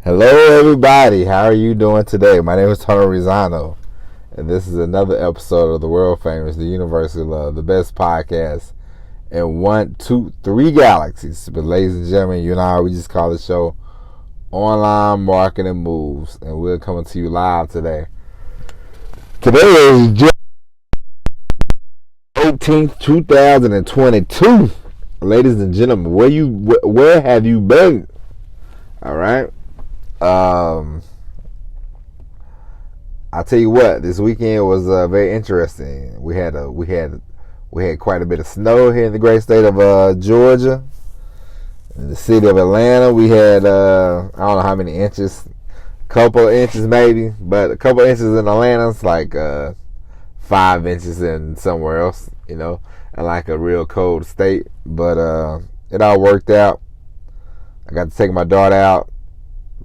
Hello, everybody. How are you doing today? My name is Tony Rizano, and this is another episode of the world famous, the Universal Love, the best podcast in 1, 2, 3 galaxies. But, ladies and gentlemen, you and I, we just call the show Online Marketing Moves, and we're coming to you live today. Today is June 18th, 2022. Ladies and gentlemen, where have you been? All right. I'll tell you what. This weekend was very interesting. We had quite a bit of snow here in the great state of Georgia. In the city of Atlanta, we had I don't know how many inches, couple of inches maybe, but a couple of inches in Atlanta. It's like 5 inches in somewhere else, and like a real cold state. But it all worked out. I got to take my daughter out,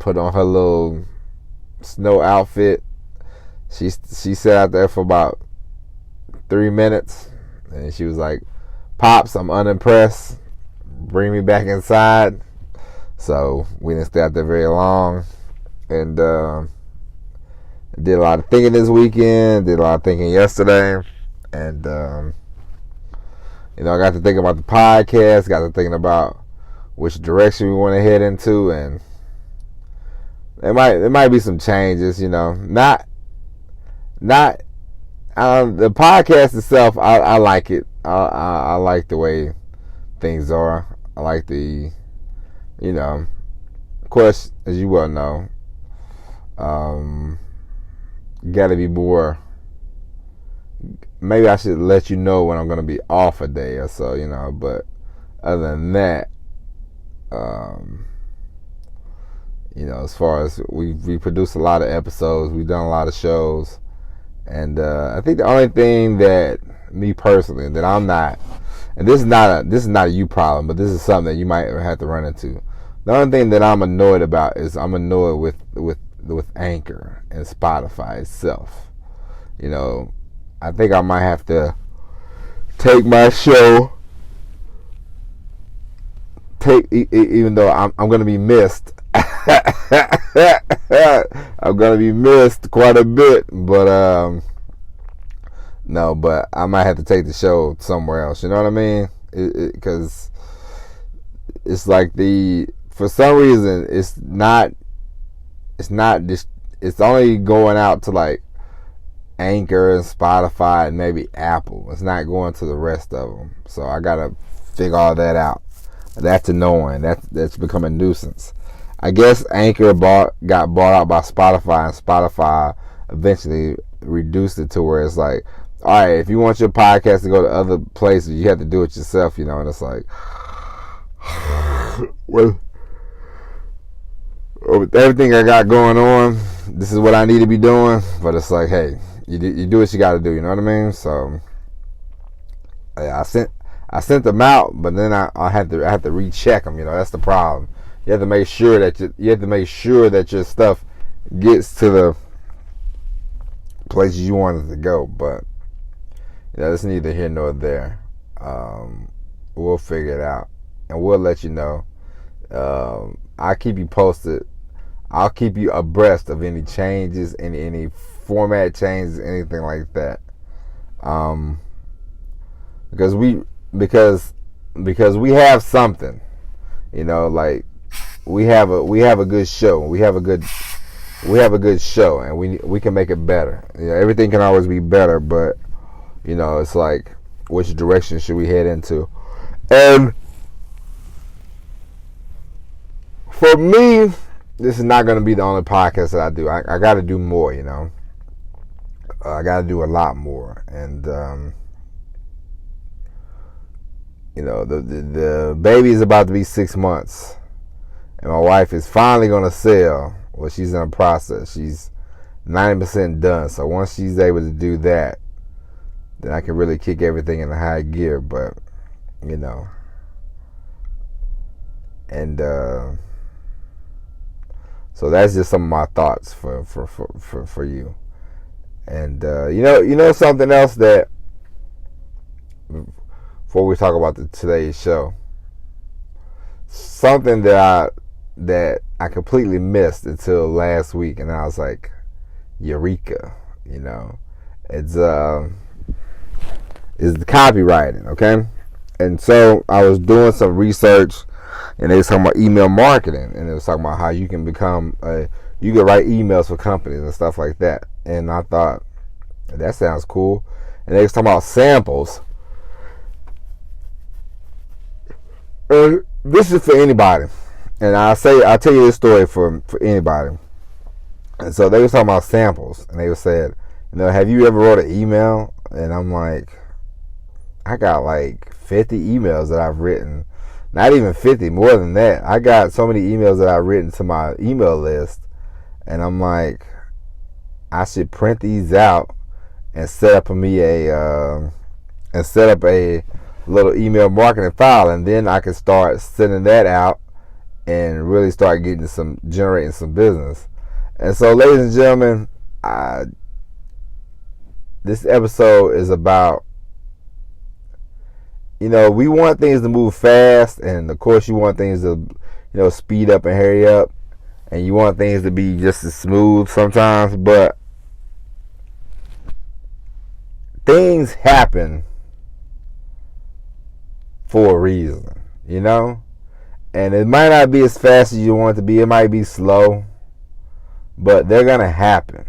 put on her little snow outfit. She sat out there for about 3 minutes, and she was like, "Pops, I'm unimpressed. Bring me back inside." So we didn't stay out there very long, and did a lot of thinking this weekend. Did a lot of thinking yesterday, and I got to thinking about the podcast. Got to thinking about which direction we want to head into, and there might be some changes, not the podcast itself. I like it. I like the way things are. I like of course, as you well know, got to be more. Maybe I should let you know when I'm going to be off a day or so, but other than that, as far as we produced a lot of episodes, we've done a lot of shows, and I think the only thing that me personally that I'm not, and this is not a you problem, but this is something that you might have to run into. The only thing that I'm annoyed about is I'm annoyed with Anchor and Spotify itself. I think I might have to take my show. Even though I'm going to be missed. I'm going to be missed quite a bit, but no, but I might have to take the show somewhere else. You know what I mean? Because it's like for some reason it's only going out to like Anchor and Spotify and maybe Apple. It's not going to the rest of them. So I gotta figure all that out. That's annoying. That's become a nuisance. I guess Anchor got bought out by Spotify, and Spotify eventually reduced it to where it's like, all right, if you want your podcast to go to other places, you have to do it yourself, and it's like, well, with everything I got going on, this is what I need to be doing. But it's like, hey, you do what you got to do. You know what I mean? So yeah, I sent them out, but then I had to recheck them. That's the problem. You have to make sure that your stuff gets to the places you want it to go. But that's neither here nor there. We'll figure it out, and we'll let you know. I'll keep you posted. I'll keep you abreast of any changes, any format changes, anything like that. Because we have something, like we have a good show. We have a good show, and we can make it better. Everything can always be better, but it's like, which direction should we head into? And for me, this is not going to be the only podcast that I do. I got to do more, I got to do a lot more, and the baby is about to be 6 months, and my wife is finally going to sell. Well, she's in a process. She's 90% done. So once she's able to do that, then I can really kick everything in high gear. But and so that's just some of my thoughts for you. And something else that, before we talk about today's show, something that that I completely missed until last week, and I was like, Eureka, it's the copywriting, okay? And so I was doing some research, and they was talking about email marketing, and it was talking about how you can you can write emails for companies and stuff like that. And I thought, that sounds cool. And they was talking about samples. This is for anybody, and I'll tell you this story for anybody. And so they was talking about samples, and they said, have you ever wrote an email? And I'm like, I got like 50 emails that I've written. Not even 50, more than that. I got so many emails that I've written to my email list, and I'm like, I should print these out and set up a little email marketing file, and then I can start sending that out and really start generating some business. And so, ladies and gentlemen, this episode is about, we want things to move fast, and of course you want things to, speed up and hurry up, and you want things to be just as smooth sometimes, but things happen for a reason, and it might not be as fast as you want it to be. It might be slow, but they're gonna happen.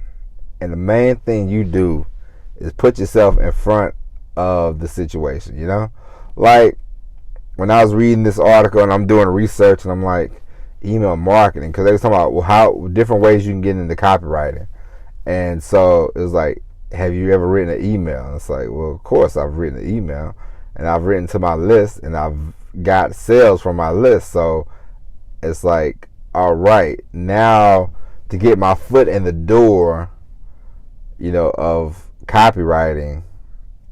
And the main thing you do is put yourself in front of the situation. Like when I was reading this article and I'm doing research, and I'm like, email marketing, because they were talking about how different ways you can get into copywriting. And so it was like, have you ever written an email? And it's like, well, of course I've written an email, and I've written to my list, and I've got sales from my list. So it's like, all right, now to get my foot in the door, of copywriting,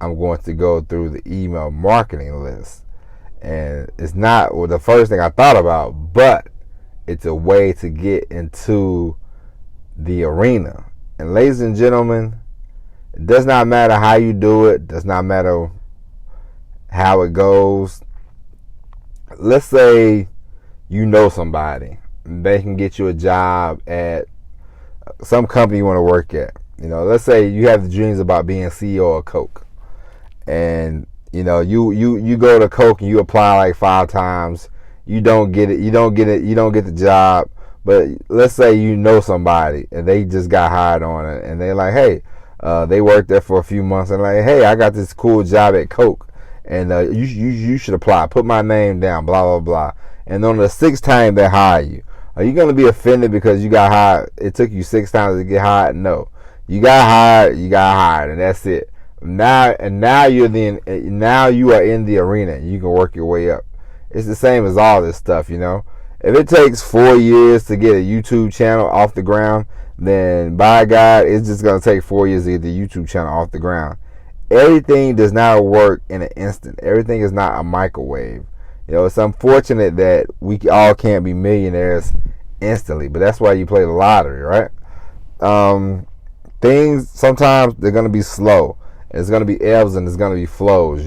I'm going to go through the email marketing list. And it's not the first thing I thought about, but it's a way to get into the arena. And ladies and gentlemen, it does not matter how you do it, does not matter how it goes. Let's say somebody, they can get you a job at some company you want to work at. Let's say you have the dreams about being CEO of Coke, and you go to Coke and you apply like 5 times, you don't get it, you don't get the job. But let's say somebody and they just got hired on it, and they're like, hey, they worked there for a few months, and like, hey, I got this cool job at Coke, and you should apply. Put my name down, blah blah blah. And on the 6th time they hire you, are you gonna be offended because you got hired? It took you 6 times to get hired? No, you got hired, and that's it. Now you are in the arena. You can work your way up. It's the same as all this stuff, If it takes 4 years to get a YouTube channel off the ground, then by God, it's just going to take 4 years to get the YouTube channel off the ground. Everything does not work in an instant. Everything is not a microwave. It's unfortunate that we all can't be millionaires instantly, but that's why you play the lottery, right? Things, sometimes they're going to be slow. It's going to be ebbs and it's going to be flows,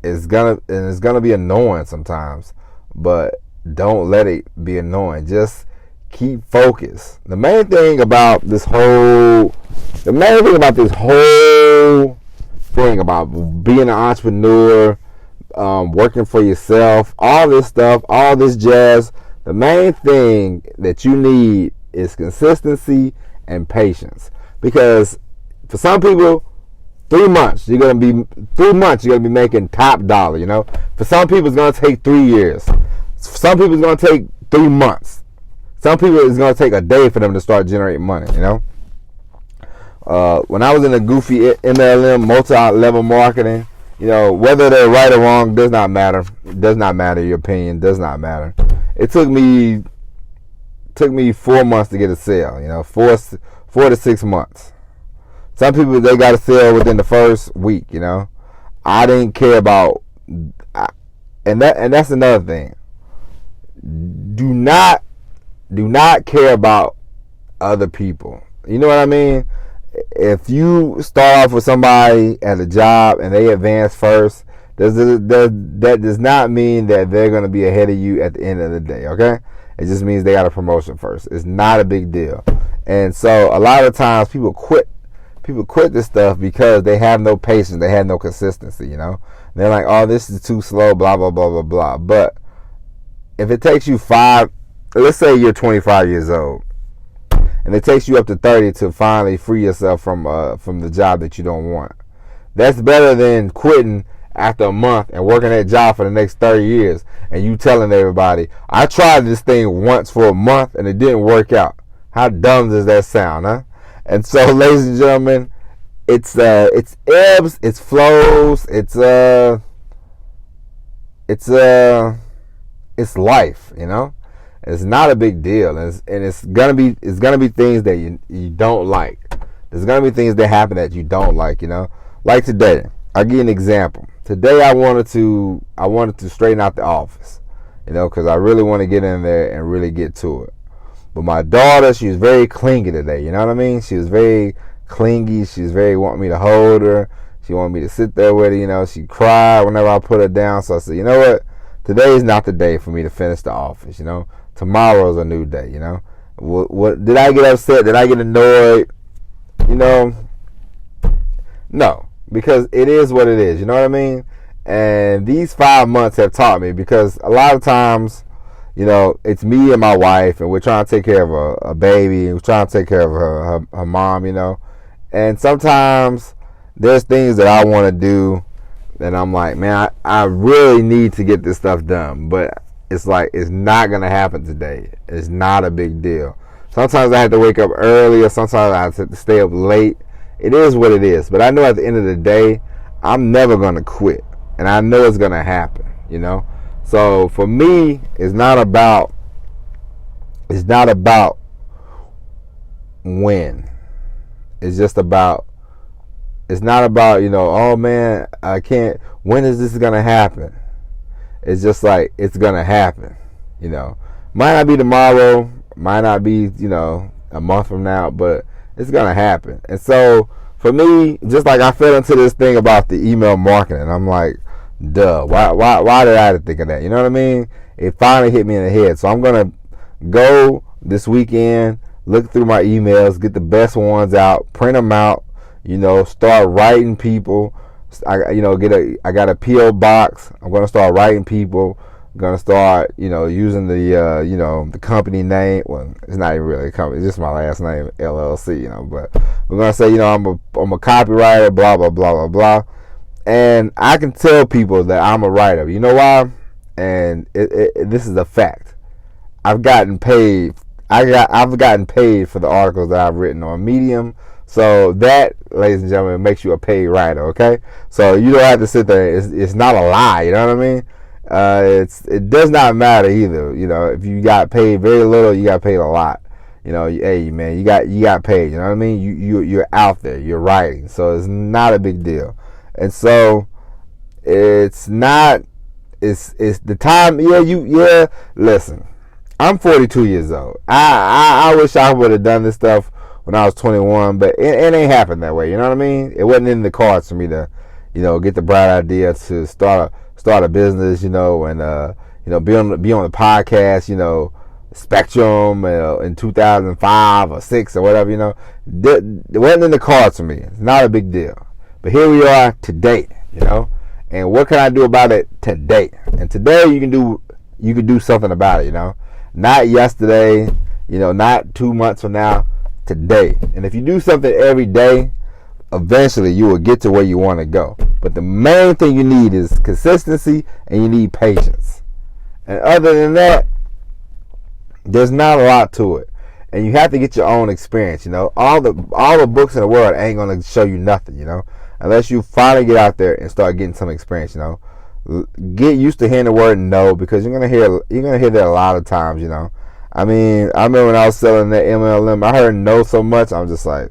It's gonna be annoying sometimes, but don't let it be annoying. Just keep focused. The main thing about this whole thing about being an entrepreneur, working for yourself, all this stuff, all this jazz, the main thing that you need is consistency and patience. Because for some people, 3 months, you're gonna be making top dollar. For some people, it's gonna take 3 years. For some people, it's gonna take 3 months. Some people, it's gonna take a day for them to start generating money. When I was in the goofy MLM, multi-level marketing, whether they're right or wrong does not matter. It does not matter. Your opinion does not matter. It took me 4 months to get a sale. 4 to 6 months. Some people, they got a sale within the first week. I didn't care about, and that's another thing. Do not care about other people. You know what I mean? If you start off with somebody at a job and they advance first, That does not mean that they're going to be ahead of you at the end of the day, okay? It just means they got a promotion first. It's not a big deal. And so a lot of times people quit this stuff because they have no patience, they have no consistency, you know? They're like, oh, this is too slow, blah, blah, blah, blah, blah. But if it takes you let's say you're 25 years old, and it takes you up to 30 to finally free yourself from the job that you don't want. That's better than quitting after a month and working that job for the next 30 years and you telling everybody, I tried this thing once for a month and it didn't work out. How dumb does that sound, huh? And so, ladies and gentlemen, it's ebbs, it's flows, it's life, you know? It's not a big deal, and it's gonna be things that you don't like. There's gonna be things that happen that you don't like, you know. Like today, I'll give you an example. Today, I wanted to straighten out the office, you know, because I really want to get in there and really get to it. But my daughter, she was very clingy today. You know what I mean? She was very clingy. She was very wanting me to hold her. She wanted me to sit there with her. You know, she cried whenever I put her down. So I said, you know what? Today is not the day for me to finish the office. You know, tomorrow's a new day. You know, what did I get upset? Did I get annoyed? You know, no, because it is what it is. You know what I mean? And these 5 months have taught me, because a lot of times, you know, it's me and my wife, and we're trying to take care of a baby, and we're trying to take care of her mom, you know. And sometimes there's things that I want to do that I'm like, man, I really need to get this stuff done. But it's like, it's not going to happen today. It's not a big deal. Sometimes I have to wake up early, or sometimes I have to stay up late. It is what it is. But I know at the end of the day, I'm never going to quit. And I know it's going to happen, you know. So for me, it's not about when. It's not about, you know, oh man, I can't, when is this gonna happen? It's just like, it's gonna happen, you know. Might not be tomorrow, might not be, you know, a month from now, but it's gonna happen. And so for me, just like I fell into this thing about the email marketing, I'm like, duh, why did I think of that? You know what I mean? It finally hit me in the head. So I'm gonna go this weekend, look through my emails, get the best ones out, print them out, you know, start writing people. I got a PO box. I'm gonna start writing people. I'm gonna start, you know, using the company name. Well, it's not even really a company. It's just my last name, LLC. You know, but we're gonna say, you know, I'm a copywriter. Blah blah blah blah blah. And I can tell people that I'm a writer. You know why? And this is a fact. I've gotten paid. I've gotten paid for the articles that I've written on Medium. So that, ladies and gentlemen, makes you a paid writer. Okay, so you don't have to sit there. It's not a lie. You know what I mean? It does not matter either. You know, if you got paid very little, you got paid a lot. You know, hey man, you got paid. You know what I mean? You're out there. You're writing. So it's not a big deal. And so it's the time. Listen, I'm 42 years old. I wish I would have done this stuff when I was 21, but it ain't happened that way. You know what I mean? It wasn't in the cards for me to, you know, get the bright idea to start a business, you know, and you know, be on the podcast, you know, Spectrum in 2005 or 6 or whatever. You know, it wasn't in the cards for me. It's not a big deal. But here we are today, you know, and what can I do about it today? And today you can do something about it, you know, not yesterday, you know, not 2 months from now, today. And if you do something every day, eventually you will get to where you want to go. But the main thing you need is consistency, and you need patience. And other than that, there's not a lot to it. And you have to get your own experience, you know. All the books in the world ain't gonna show you nothing, you know, unless you finally get out there and start getting some experience, you know. Get used to hearing the word no, because you're gonna hear that a lot of times, you know. I mean, I remember when I was selling that MLM, I heard no so much, I'm just like,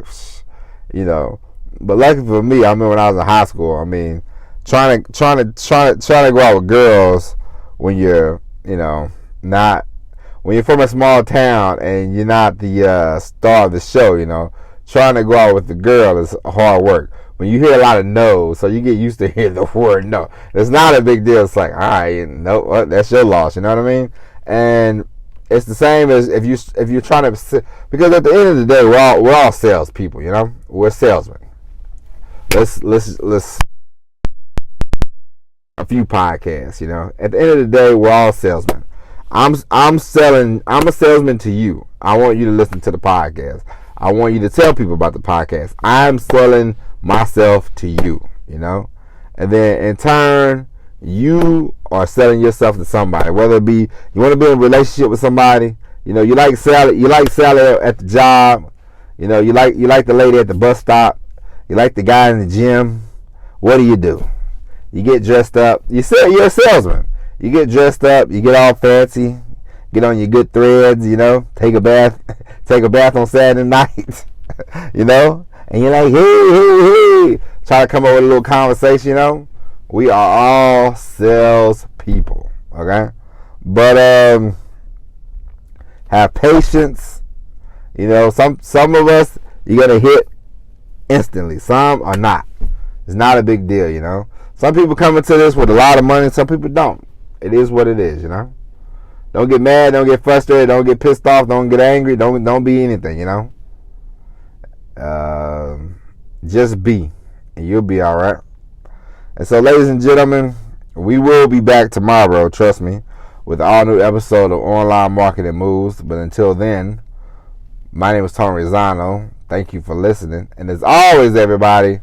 you know. But luckily for me, I remember when I was in high school, I mean, trying to go out with girls when you're, you know, when you're from a small town and you're not the star of the show, you know, trying to go out with the girl is hard work. when you hear a lot of no's, so you get used to hearing the word no. It's not a big deal. It's like, all right, no, that's your loss. You know what I mean? And it's the same as if you're trying to, because at the end of the day, we're all salespeople. You know, we're salesmen. Let's a few podcasts. You know, at the end of the day, we're all salesmen. I'm a salesman to you. I want you to listen to the podcast. I want you to tell people about the podcast. I'm selling myself to you, you know? And then in turn, you are selling yourself to somebody. Whether it be you want to be in a relationship with somebody, you know, you like Sally at the job, you know, you like the lady at the bus stop, you like the guy in the gym. What do? You get dressed up. You're a salesman. You get dressed up, you get all fancy, get on your good threads, you know, take a bath on Saturday night, you know, and you're like, hey, try to come up with a little conversation, you know. We are all sales people, okay? But have patience, you know. Some of us you're gonna hit instantly, some are not. It's not a big deal, you know. Some people come into this with a lot of money, some people don't. It is what it is, you know. Don't get mad, don't get frustrated, don't get pissed off, don't get angry, don't be anything, you know. Just be, and you'll be all right. And so, ladies and gentlemen, we will be back tomorrow, trust me, with an all-new episode of Online Marketing Moves. But until then, my name is Tony Rizzano. Thank you for listening. And as always, everybody,